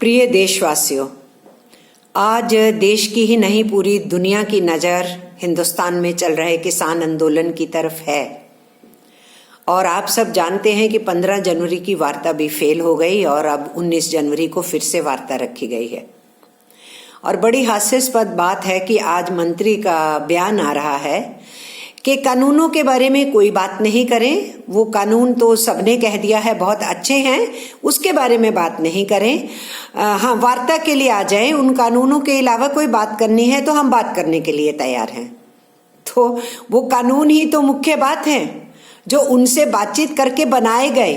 प्रिय देशवासियों, आज देश की ही नहीं पूरी दुनिया की नज़र हिंदुस्तान में चल रहे किसान आंदोलन की तरफ है। और आप सब जानते हैं कि 15 जनवरी की वार्ता भी फेल हो गई और अब 19 जनवरी को फिर से वार्ता रखी गई है। और बड़ी हास्यास्पद बात है कि आज मंत्री का बयान आ रहा है कि कानूनों के बारे में कोई बात नहीं करें। वो कानून तो सबने कह दिया है बहुत अच्छे हैं, उसके बारे में बात नहीं करें। हाँ, वार्ता के लिए आ जाएं, उन कानूनों के अलावा कोई बात करनी है तो हम बात करने के लिए तैयार हैं। तो वो कानून ही तो मुख्य बात है जो उनसे बातचीत करके बनाए गए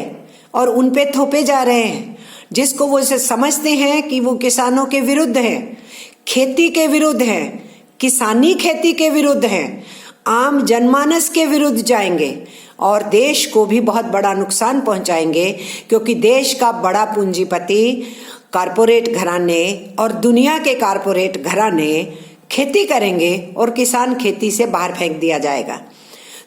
और उन पे थोपे जा रहे हैं, जिसको वो समझते हैं कि वो किसानों के विरुद्ध हैं, खेती के विरुद्ध हैं, किसानी खेती के विरुद्ध हैं, आम जनमानस के विरुद्ध जाएंगे और देश को भी बहुत बड़ा नुकसान पहुंचाएंगे, क्योंकि देश का बड़ा पूंजीपति कारपोरेट घराने और दुनिया के कारपोरेट घराने खेती करेंगे और किसान खेती से बाहर फेंक दिया जाएगा।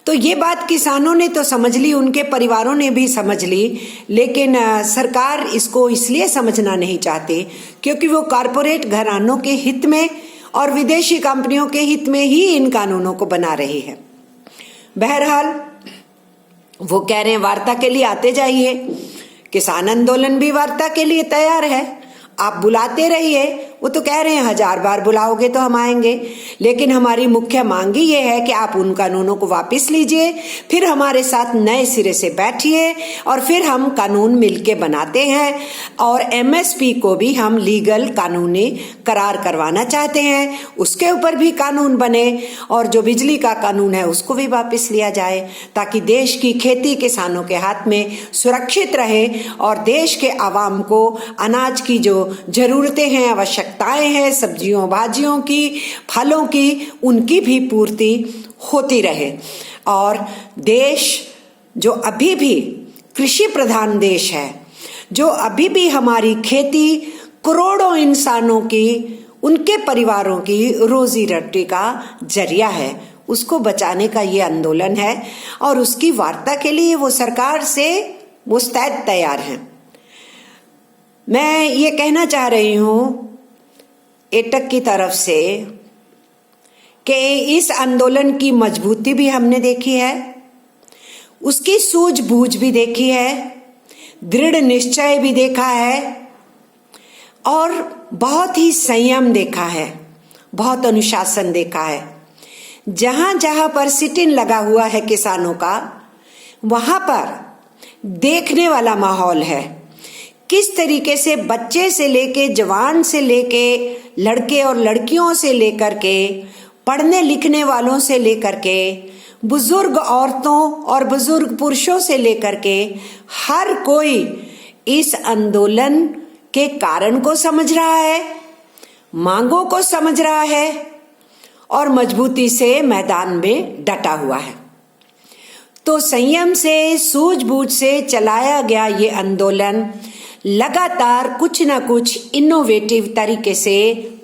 तो ये बात किसानों ने तो समझ ली, उनके परिवारों ने भी समझ ली, लेकिन सरकार इसको इसलिए समझना नहीं चाहती क्योंकि वो कारपोरेट घरानों के हित में और विदेशी कंपनियों के हित में ही इन कानूनों को बना रही है। बहरहाल वो कह रहे हैं वार्ता के लिए आते जाइए, किसान आंदोलन भी वार्ता के लिए तैयार है, आप बुलाते रहिए। वो तो कह रहे हैं 1000 बार बुलाओगे तो हम आएंगे, लेकिन हमारी मुख्य मांग ही ये है कि आप उन कानूनों को वापस लीजिए, फिर हमारे साथ नए सिरे से बैठिए और फिर हम कानून मिलके बनाते हैं। और एमएसपी को भी हम लीगल कानूनी करार करवाना चाहते हैं, उसके ऊपर भी कानून बने और जो बिजली का कानून है उसको भी वापस लिया जाए, ताकि देश की खेती किसानों के हाथ में सुरक्षित रहे और देश के आवाम को अनाज की जो जरूरतें हैं, आवश्यकताएं हैं, सब्जियों भाजियों की, फलों की, उनकी भी पूर्ति होती रहे। और देश जो अभी भी कृषि प्रधान देश है, जो अभी भी हमारी खेती करोड़ों इंसानों की, उनके परिवारों की रोजी रोटी का जरिया है, उसको बचाने का ये आंदोलन है और उसकी वार्ता के लिए वो सरकार से मुस्तैद तैयार हैं। मैं ये कहना चाह रही हूँ एटक की तरफ से कि इस आंदोलन की मजबूती भी हमने देखी है, उसकी सूझबूझ भी देखी है, दृढ़ निश्चय भी देखा है और बहुत ही संयम देखा है, बहुत अनुशासन देखा है। जहां जहां पर सिट इन लगा हुआ है किसानों का, वहां पर देखने वाला माहौल है। किस तरीके से बच्चे से लेके जवान से लेके लड़के और लड़कियों से लेकर के पढ़ने लिखने वालों से लेकर के बुजुर्ग औरतों और बुजुर्ग पुरुषों से लेकर के हर कोई इस आंदोलन के कारण को समझ रहा है, मांगों को समझ रहा है और मजबूती से मैदान में डटा हुआ है। तो संयम से, सूझबूझ से चलाया गया ये आंदोलन लगातार कुछ ना कुछ इनोवेटिव तरीके से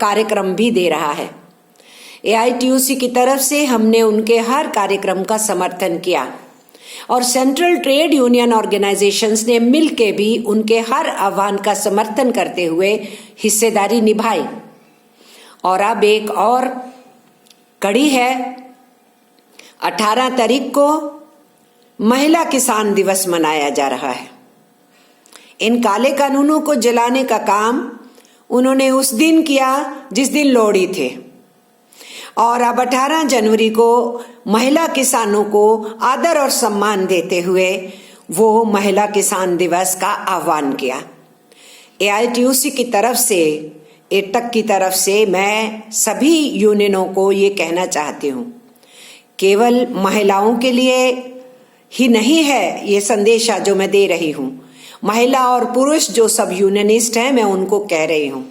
कार्यक्रम भी दे रहा है। एआईटीयूसी की तरफ से हमने उनके हर कार्यक्रम का समर्थन किया और सेंट्रल ट्रेड यूनियन ऑर्गेनाइजेशंस ने मिलके भी उनके हर आह्वान का समर्थन करते हुए हिस्सेदारी निभाई। और अब एक और कड़ी है, 18 तारीख को महिला किसान दिवस मनाया जा रहा है। इन काले कानूनों को जलाने का काम उन्होंने उस दिन किया जिस दिन लोहड़ी थे, और अब 18 जनवरी को महिला किसानों को आदर और सम्मान देते हुए वो महिला किसान दिवस का आह्वान किया। एआईटीयूसी की तरफ से, एटक की तरफ से मैं सभी यूनियनों को ये कहना चाहती हूँ, केवल महिलाओं के लिए ही नहीं है ये संदेशा जो मैं दे रही हूँ, महिला और पुरुष जो सब यूनियनिस्ट हैं मैं उनको कह रही हूँ,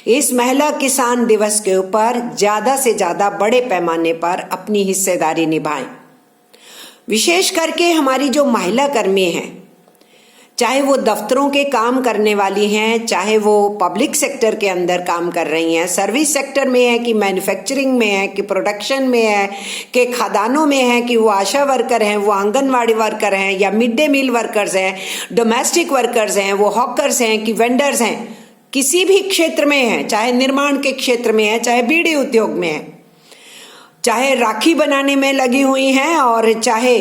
इस महिला किसान दिवस के ऊपर ज्यादा से ज्यादा बड़े पैमाने पर अपनी हिस्सेदारी निभाएं। विशेष करके हमारी जो महिला कर्मी हैं, चाहे वो दफ्तरों के काम करने वाली हैं, चाहे वो पब्लिक सेक्टर के अंदर काम कर रही हैं, सर्विस सेक्टर में है कि मैन्युफैक्चरिंग में है कि प्रोडक्शन में है कि खादानों में है कि वो आशा वर्कर हैं, वो आंगनवाड़ी वर्कर हैं या मिड डे मील वर्कर्स हैं, डोमेस्टिक वर्कर्स हैं, वो हॉकर्स हैं कि वेंडर्स हैं, किसी भी क्षेत्र में है, चाहे निर्माण के क्षेत्र में है, चाहे बीड़ी उद्योग में है, चाहे राखी बनाने में लगी हुई हैं, और चाहे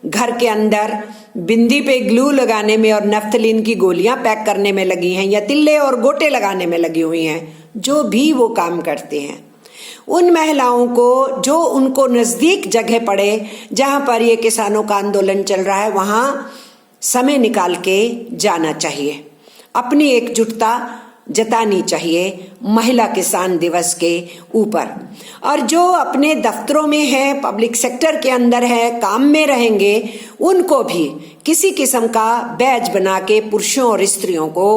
घर के अंदर बिंदी पे ग्लू लगाने में और नफ्थलीन की गोलियां पैक करने में लगी हैं, या तिल्ले और गोटे लगाने में लगी हुई हैं, जो भी वो काम करते हैं, उन महिलाओं को जो उनको नजदीक जगह पड़े जहां पर ये किसानों का आंदोलन चल रहा है, वहां समय निकाल के जाना चाहिए, अपनी एकजुटता जतानी चाहिए महिला किसान दिवस के ऊपर। और जो अपने दफ्तरों में है, पब्लिक सेक्टर के अंदर है, काम में रहेंगे, उनको भी किसी किस्म का बैज बना के पुरुषों और स्त्रियों को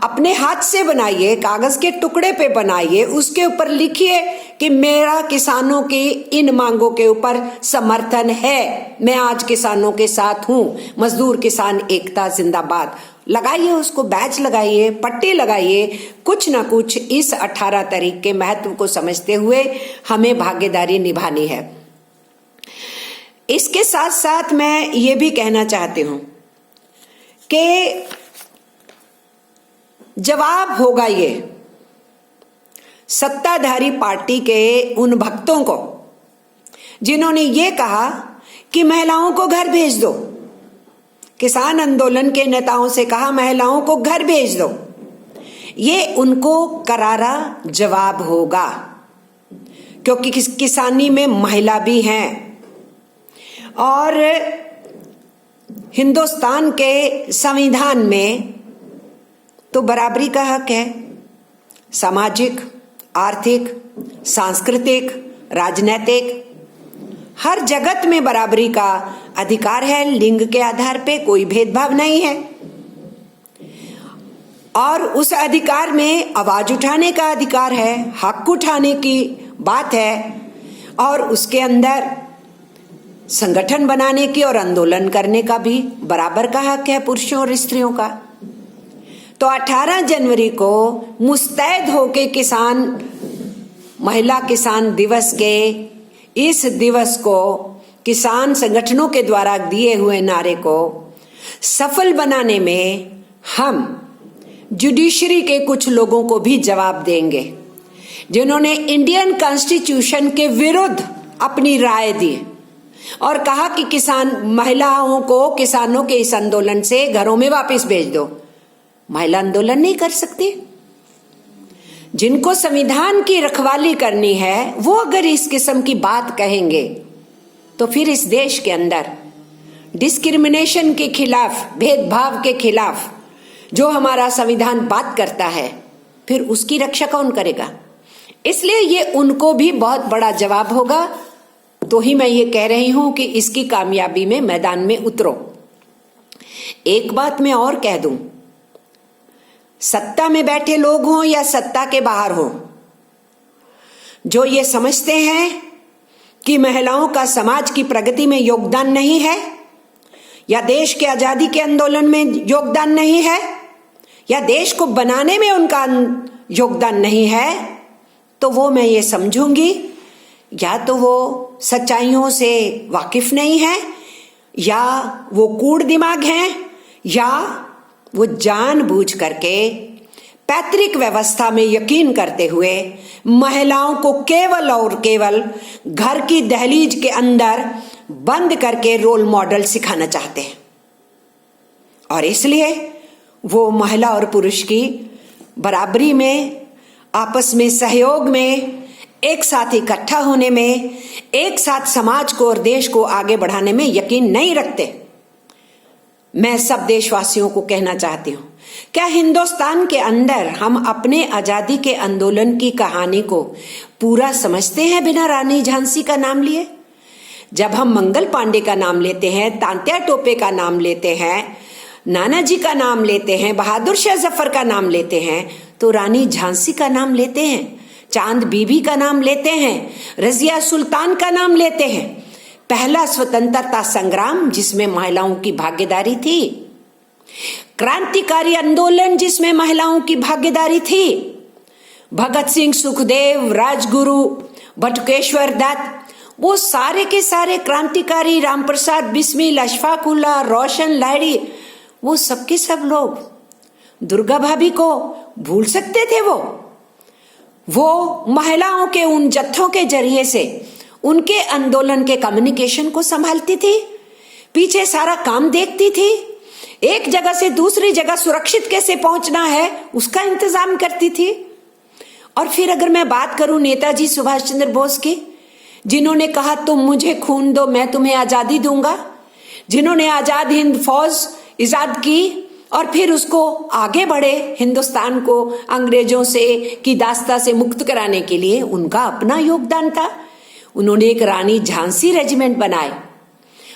अपने हाथ से बनाइए, कागज के टुकड़े पे बनाइए, उसके ऊपर लिखिए कि मेरा किसानों की इन मांगों के ऊपर समर्थन है, मैं आज किसानों के साथ हूं, मजदूर किसान एकता जिंदाबाद। लगाइए, उसको बैच लगाइए, पट्टी लगाइए, कुछ ना कुछ इस 18 तारीख के महत्व को समझते हुए हमें भागीदारी निभानी है। इसके साथ साथ मैं ये भी कहना चाहती हूं कि जवाब होगा ये सत्ताधारी पार्टी के उन भक्तों को जिन्होंने ये कहा कि महिलाओं को घर भेज दो, किसान आंदोलन के नेताओं से कहा महिलाओं को घर भेज दो। ये उनको करारा जवाब होगा, क्योंकि किसानी में महिला भी हैं और हिंदुस्तान के संविधान में तो बराबरी का हक है। सामाजिक, आर्थिक, सांस्कृतिक, राजनीतिक हर जगत में बराबरी का अधिकार है। लिंग के आधार पे कोई भेदभाव नहीं है और उस अधिकार में आवाज उठाने का अधिकार है, हक उठाने की बात है, और उसके अंदर संगठन बनाने की और आंदोलन करने का भी बराबर का हक है पुरुषों और स्त्रियों का। तो 18 जनवरी को मुस्तैद होके महिला किसान दिवस के इस दिवस को, किसान संगठनों के द्वारा दिए हुए नारे को सफल बनाने में हम जुडिशरी के कुछ लोगों को भी जवाब देंगे, जिन्होंने इंडियन कॉन्स्टिट्यूशन के विरुद्ध अपनी राय दी और कहा कि महिलाओं को किसानों के इस आंदोलन से घरों में वापस भेज दो। महिला आंदोलन नहीं कर सकती। जिनको संविधान की रखवाली करनी है वो अगर इस किस्म की बात कहेंगे तो फिर इस देश के अंदर डिस्क्रिमिनेशन के खिलाफ, भेदभाव के खिलाफ जो हमारा संविधान बात करता है, फिर उसकी रक्षा कौन करेगा? इसलिए ये उनको भी बहुत बड़ा जवाब होगा। तो ही मैं ये कह रही हूं कि इसकी कामयाबी में मैदान में उतरो। एक बात मैं और कह दूं, सत्ता में बैठे लोग हों या सत्ता के बाहर हों, जो ये समझते हैं कि महिलाओं का समाज की प्रगति में योगदान नहीं है, या देश के आजादी के आंदोलन में योगदान नहीं है, या देश को बनाने में उनका योगदान नहीं है, तो वो मैं ये समझूंगी या तो वो सच्चाइयों से वाकिफ नहीं है, या वो कूड़ दिमाग हैं, या वो जानबूझ करके पैतृक व्यवस्था में यकीन करते हुए महिलाओं को केवल और केवल घर की दहलीज के अंदर बंद करके रोल मॉडल सिखाना चाहते हैं। और इसलिए वो महिला और पुरुष की बराबरी में, आपस में सहयोग में, एक साथ इकट्ठा होने में, एक साथ समाज को और देश को आगे बढ़ाने में यकीन नहीं रखते। मैं सब देशवासियों को कहना चाहती हूं, क्या हिंदुस्तान के अंदर हम अपने आजादी के आंदोलन की कहानी को पूरा समझते हैं बिना रानी झांसी का नाम लिए? जब हम मंगल पांडे का नाम लेते हैं, तांत्या टोपे का नाम लेते हैं, नानाजी का नाम लेते हैं, बहादुर शाह जफर का नाम लेते हैं, तो रानी झांसी का नाम लेते हैं, चांद बीबी का नाम लेते हैं, रजिया सुल्तान का नाम लेते हैं। पहला स्वतंत्रता संग्राम जिसमें महिलाओं की भागीदारी थी, क्रांतिकारी आंदोलन जिसमें महिलाओं की भागीदारी थी, भगत सिंह, सुखदेव, राजगुरु, बटुकेश्वर दत्त, वो सारे के सारे क्रांतिकारी, रामप्रसाद बिस्मिल, अशफाक उल्लाह, रोशन लाहिड़ी, वो सबके सब लोग दुर्गा भाभी को भूल सकते थे वो महिलाओं के उन जत्थों के जरिए से उनके आंदोलन के कम्युनिकेशन को संभालती थी, पीछे सारा काम देखती थी, एक जगह से दूसरी जगह सुरक्षित कैसे पहुंचना है उसका इंतजाम करती थी। और फिर अगर मैं बात करूं नेताजी सुभाष चंद्र बोस की, जिन्होंने कहा तुम मुझे खून दो मैं तुम्हें आजादी दूंगा, जिन्होंने आजाद हिंद फौज इजाद की और फिर उसको आगे बढ़े हिंदुस्तान को अंग्रेजों से की दास्ता से मुक्त कराने के लिए, उनका अपना योगदान था। उन्होंने एक रानी झांसी रेजिमेंट बनाए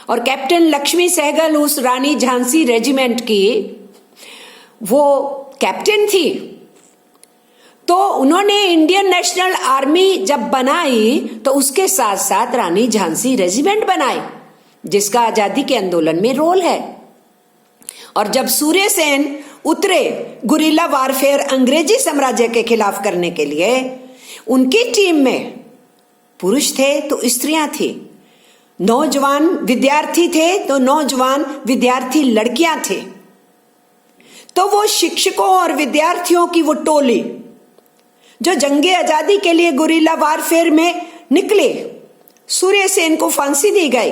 और कैप्टन लक्ष्मी सहगल उस रानी झांसी रेजिमेंट की वो कैप्टन थी। तो उन्होंने इंडियन नेशनल आर्मी जब बनाई तो उसके साथ साथ रानी झांसी रेजिमेंट बनाए, जिसका आजादी के आंदोलन में रोल है। और जब सूर्य सेन उतरे गुरिल्ला वारफेयर अंग्रेजी साम्राज्य के खिलाफ करने के लिए, उनकी टीम में पुरुष थे तो स्त्रियां थी, नौजवान विद्यार्थी थे तो नौजवान विद्यार्थी लड़कियां थे। तो वो शिक्षकों और विद्यार्थियों की वो टोली जो जंगे आजादी के लिए गुरिल्ला वारफेयर में निकले, सूर्य सेन को फांसी दी गई,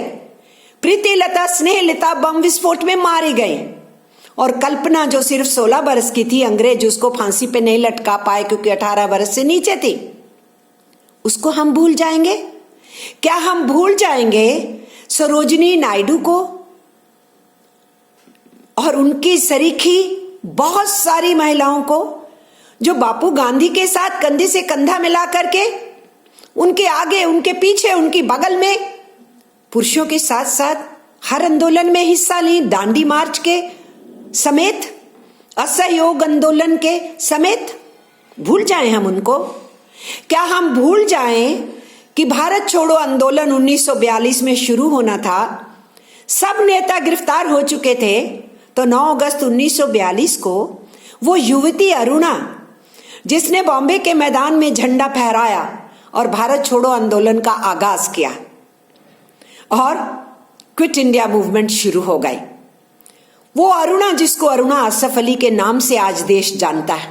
प्रीति लता स्नेहलता बम विस्फोट में मारी गई, और कल्पना जो सिर्फ 16 बरस की थी, अंग्रेज उसको फांसी पे नहीं लटका पाए क्योंकि 18 बरस से नीचे थी। उसको हम भूल जाएंगे? क्या हम भूल जाएंगे सरोजिनी नायडू को और उनकी सरीखी बहुत सारी महिलाओं को जो बापू गांधी के साथ कंधे से कंधा मिला करके उनके आगे, उनके पीछे, उनकी बगल में पुरुषों के साथ साथ हर आंदोलन में हिस्सा ली, दांडी मार्च के समेत, असहयोग आंदोलन के समेत? भूल जाएं हम उनको? क्या हम भूल जाएं कि भारत छोड़ो आंदोलन 1942 में शुरू होना था, सब नेता गिरफ्तार हो चुके थे, तो 9 अगस्त 1942 को वो युवती अरुणा जिसने बॉम्बे के मैदान में झंडा फहराया और भारत छोड़ो आंदोलन का आगाज किया और क्विट इंडिया मूवमेंट शुरू हो गई, वो अरुणा जिसको अरुणा असफ अली के नाम से आज देश जानता है,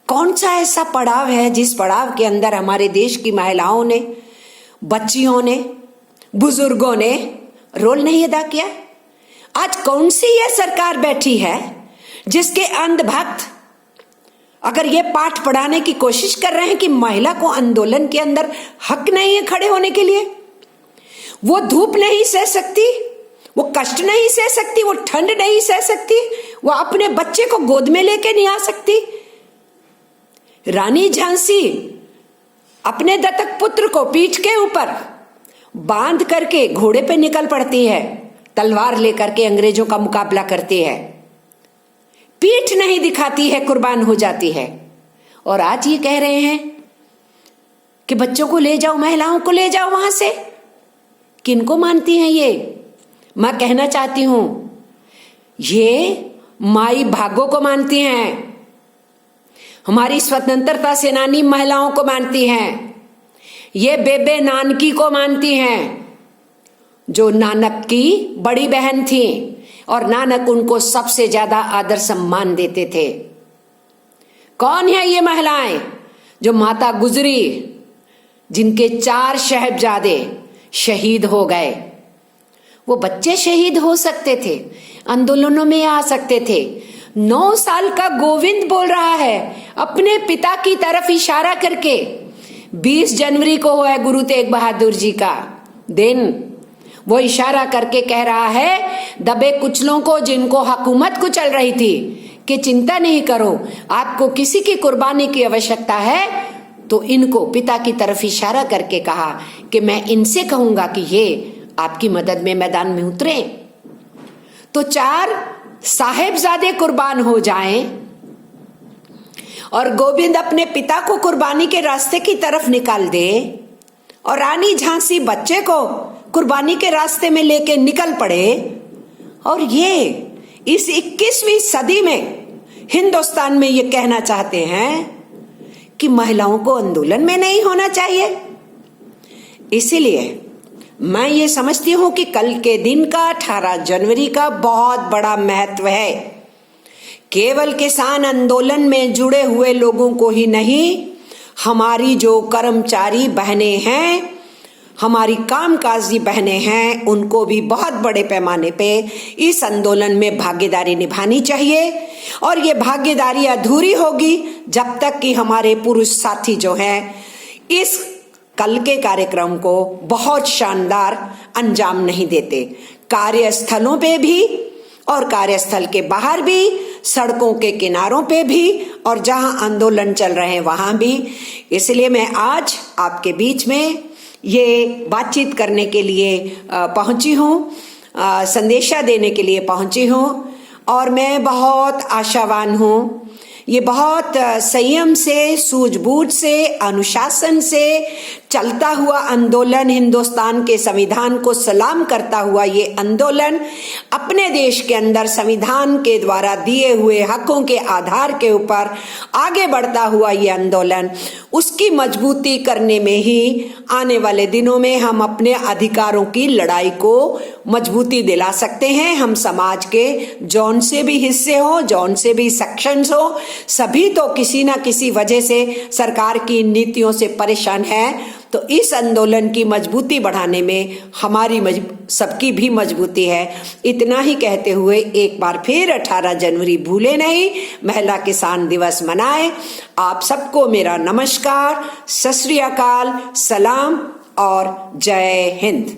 कौन सा ऐसा पड़ाव है जिस पड़ाव के अंदर हमारे देश की महिलाओं ने, बच्चियों ने, बुजुर्गों ने रोल नहीं अदा किया? आज कौन सी यह सरकार बैठी है जिसके अंधभक्त अगर ये पाठ पढ़ाने की कोशिश कर रहे हैं कि महिला को आंदोलन के अंदर हक नहीं है खड़े होने के लिए, वो धूप नहीं सह सकती, वो कष्ट नहीं सह सकती, वो ठंड नहीं सह सकती, वो अपने बच्चे को गोद में लेके नहीं आ सकती। रानी झांसी अपने दत्तक पुत्र को पीठ के ऊपर बांध करके घोड़े पे निकल पड़ती है, तलवार लेकर के अंग्रेजों का मुकाबला करती है, पीठ नहीं दिखाती है, कुर्बान हो जाती है। और आज ये कह रहे हैं कि बच्चों को ले जाओ, महिलाओं को ले जाओ वहां से। किनको मानती हैं ये? मैं कहना चाहती हूं ये माई भागों को मानती हैं, हमारी स्वतंत्रता सेनानी महिलाओं को मानती हैं, ये बेबे नानकी को मानती हैं जो नानक की बड़ी बहन थी और नानक उनको सबसे ज्यादा आदर सम्मान देते थे। कौन है ये महिलाएं? जो माता गुजरी, जिनके 4 साहिबजादे शहीद हो गए। वो बच्चे शहीद हो सकते थे, आंदोलनों में आ सकते थे। 9 साल का गोविंद बोल रहा है अपने पिता की तरफ इशारा करके, 20 जनवरी को है गुरु तेग बहादुर जी का दिन, वो इशारा करके कह रहा है दबे कुचलों को, जिनको हुकूमत कुचल रही थी, कि चिंता नहीं करो, आपको किसी की कुर्बानी की आवश्यकता है तो इनको, पिता की तरफ इशारा करके कहा कि मैं इनसे कहूंगा कि ये आपकी मदद में मैदान में उतरे। तो 4 साहेबजादे कुर्बान हो जाएं और गोविंद अपने पिता को कुर्बानी के रास्ते की तरफ निकाल दे और रानी झांसी बच्चे को कुर्बानी के रास्ते में लेके निकल पड़े, और ये इस 21वीं सदी में हिंदुस्तान में ये कहना चाहते हैं कि महिलाओं को आंदोलन में नहीं होना चाहिए। इसीलिए मैं ये समझती हूं कि कल के दिन का 18 जनवरी का बहुत बड़ा महत्व है केवल किसान आंदोलन में जुड़े हुए लोगों को ही नहीं, हमारी जो कर्मचारी बहनें हैं, हमारी कामकाजी बहनें हैं, उनको भी बहुत बड़े पैमाने पे इस आंदोलन में भागीदारी निभानी चाहिए। और ये भागीदारी अधूरी होगी जब तक कि हमारे पुरुष साथी जो हैं इस कल के कार्यक्रम को बहुत शानदार अंजाम नहीं देते। कार्यस्थलों पे भी और कार्यस्थल के बाहर भी, सड़कों के किनारों पे भी, और जहां आंदोलन चल रहे हैं वहां भी। इसलिए मैं आज आपके बीच में ये बातचीत करने के लिए पहुंची हूँ, संदेशा देने के लिए पहुंची हूँ। और मैं बहुत आशावान हूँ। ये बहुत संयम से, सूझबूझ से, अनुशासन से चलता हुआ आंदोलन, हिंदुस्तान के संविधान को सलाम करता हुआ ये आंदोलन, अपने देश के अंदर संविधान के द्वारा दिए हुए हकों के आधार के ऊपर आगे बढ़ता हुआ ये आंदोलन, उसकी मजबूती करने में ही आने वाले दिनों में हम अपने अधिकारों की लड़ाई को मजबूती दिला सकते हैं। हम समाज के जौन से भी हिस्से हो, जौन से भी सेक्शंस हो, सभी तो किसी ना किसी वजह से सरकार की नीतियों से परेशान है। तो इस आंदोलन की मजबूती बढ़ाने में हमारी सबकी भी मजबूती है। इतना ही कहते हुए एक बार फिर 18 जनवरी भूले नहीं, महिला किसान दिवस मनाएं। आप सबको मेरा नमस्कार, सत श्री अकाल, सलाम और जय हिंद।